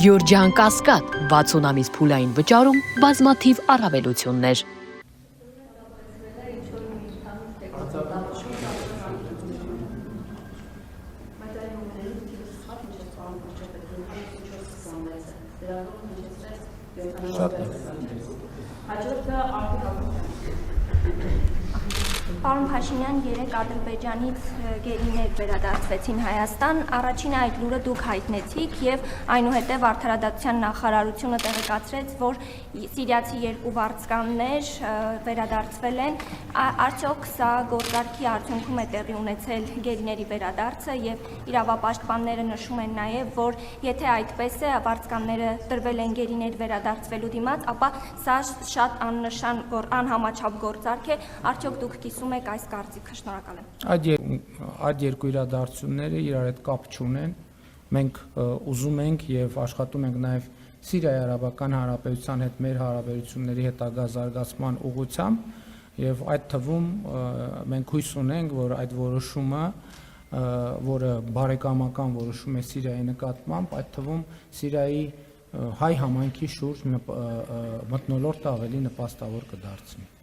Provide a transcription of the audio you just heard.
Գյորջյան Կասկադ 60 ամիս փուլային վճարում բազմաթիվ առավելություններ։ Պարոն Փաշինյան, երեկ Ադրբեջանից գերիներ վերադարձվեցին Հայաստան, առաջինը այդ լուրը դուք հայտնեցիք և այնուհետև Արդարադատության նախարարությունը տեղեկացրեց, որ սիրիացի 2 վարձկաններ վերադարձվել են, արդյոք սա գործարքի արդյունքում է տեղի ունեցել գերիների վերադարձը և իրավապաշտպանները նշում են նաև, որ եթե այդպես է, վարձկանները տրվել են գերիներ վերադարձվելու դիմաց, ապա սա շատ աննշան, որ անհամաչափ գործարք է, արդյոք դուք կիսում եք այս կարծիքը, շնորհակալ եմ։ Այդ երկու իրադարձությունները իրար հետ կապ չունեն, մենք ուզում ենք և աշխատում ենք նաև Սիրիայի Արաբական Հանրապետության հետ մեր հարաբերությունների հետագա զարգացման ուղղությամբ և այդ թվում մենք հույս ունենք, որ այդ որոշումը, որը բարեկամական որոշում է Սիրիայի նկատմամբ, այդ թվում Սիրիայի հայ համայնքի շուրջ մթնոլորտը ավելի նպաստավոր կդարձնի։